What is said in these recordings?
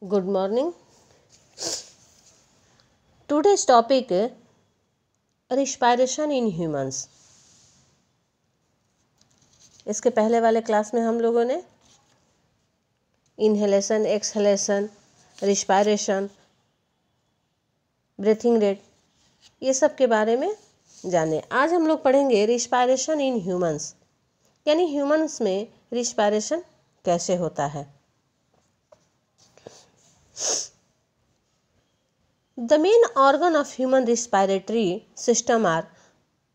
Good morning. Today's topic respiration in humans. इसके पहले वाले क्लास में हम लोगों ने inhalation, exhalation, respiration, breathing rate ये सब के बारे में जाने। आज हम लोग पढ़ेंगे रिस्पायरेशन इन ह्यूमंस, यानी ह्यूमंस में रिस्पायरेशन कैसे होता है। The main organ of human respiratory system are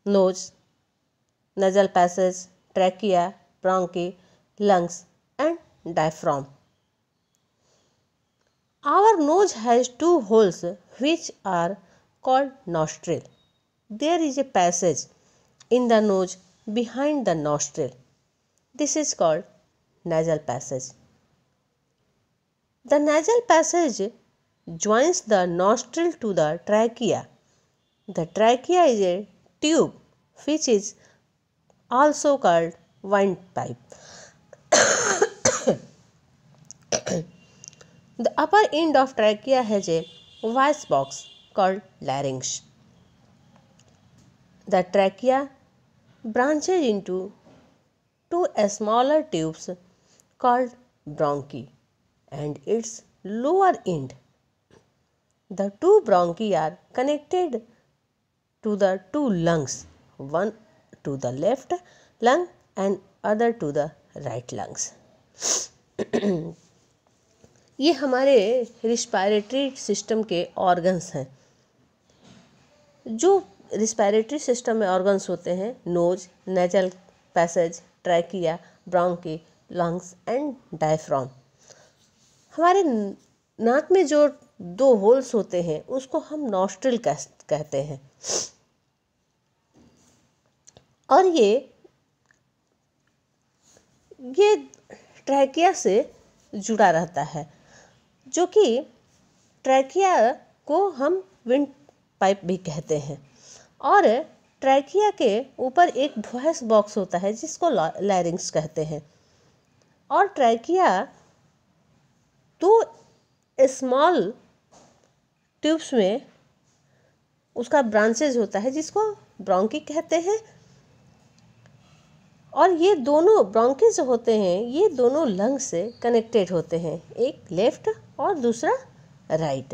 nose, nasal passage, trachea, bronchi, lungs and diaphragm. Our nose has two holes which are called nostril. There is a passage in the nose behind the nostril. This is called nasal passage. The nasal passage joins the nostril to the trachea. The trachea is a tube which is also called windpipe. The upper end of trachea has a voice box called larynx. The trachea branches into two smaller tubes called bronchi and its lower end. The two bronchi are connected to the two lungs, one to the left lung and other to the right lungs. ये हमारे respiratory system के organs हैं। जो respiratory system में organs होते हैं nose, nasal passage, trachea, bronchi, lungs and diaphragm. हमारे नाक में जो दो होल्स होते हैं उसको हम नॉस्ट्रिल कहते हैं और ये ट्रैकिया से जुड़ा रहता है, जो कि ट्रैकिया को हम विंड पाइप भी कहते हैं। और ट्रैकिया के ऊपर एक वॉइस बॉक्स होता है जिसको लैरिंक्स कहते हैं। और ट्रैकिया तो स्मॉल ट्यूब्स में उसका ब्रांचेज होता है जिसको ब्रोंकी कहते हैं। और ये दोनों ब्रोंकी जो होते हैं ये दोनों लंग से कनेक्टेड होते हैं, एक लेफ्ट और दूसरा राइट।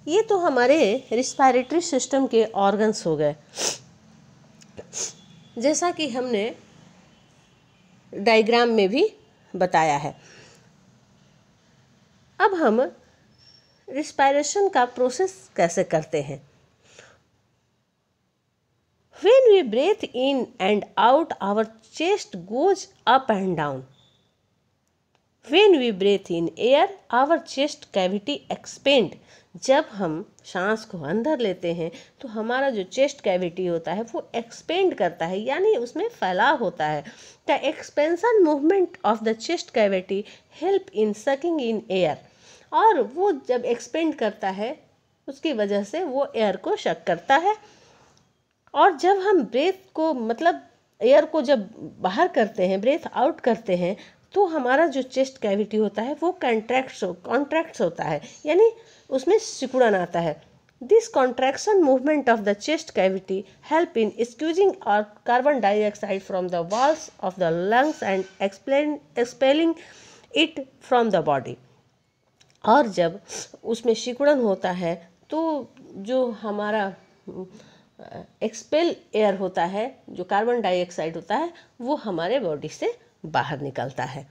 ये तो हमारे रिस्पायरेटरी सिस्टम के ऑर्गन्स हो गए, जैसा कि हमने डायग्राम में भी बताया है। अब हम रिस्पायरेशन का प्रोसेस कैसे करते हैं। When we breathe in and out, our chest goes up and down. When we breathe in air, our chest cavity expand. जब हम सांस को अंदर लेते हैं तो हमारा जो चेस्ट कैविटी होता है वो एक्सपेंड करता है, यानी उसमें फैलाव होता है। The expansion movement of the chest cavity help in sucking in air. और वो जब एक्सपेंड करता है उसकी वजह से वो एयर को शक करता है। और जब हम ब्रेथ को एयर को जब बाहर करते हैं, ब्रेथ आउट करते हैं, तो हमारा जो चेस्ट कैविटी होता है वो कॉन्ट्रैक्ट्स होता है, यानी उसमें सिकुड़न आता है। This contraction movement of the chest cavity help in squeezing और carbon dioxide from the walls of the lungs and expelling it from the body. और जब उसमें सिकुड़न होता है तो जो हमारा एक्सपेल एयर होता है, जो कार्बन डाइऑक्साइड होता है, वो हमारे बॉडी से बाहर निकलता है।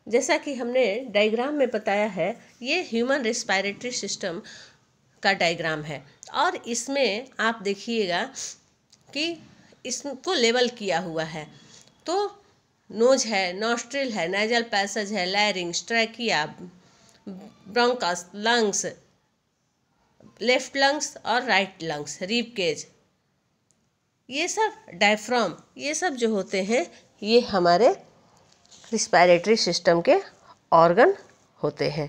जैसा कि हमने डायग्राम में बताया है, ये ह्यूमन रिस्पायरेटरी सिस्टम का डायग्राम है। और इसमें आप देखिएगा कि इसको लेबल किया हुआ है। तो नोज है, नॉस्ट्रिल है, नेजल पैसेज है, larynx, trachea, bronchus, lungs, left lungs और राइट लंग्स, रिब केज, ये सब डायफ्राम, ये सब जो होते हैं ये हमारे रिस्पायरेटरी सिस्टम के ऑर्गन होते हैं।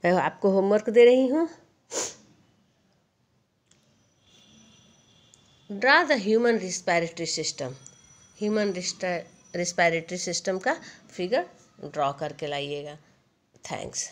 मैं आपको होमवर्क दे रही हूँ। Draw the human respiratory system. Human respiratory system का फिगर ड्रॉ करके लाइएगा। थैंक्स।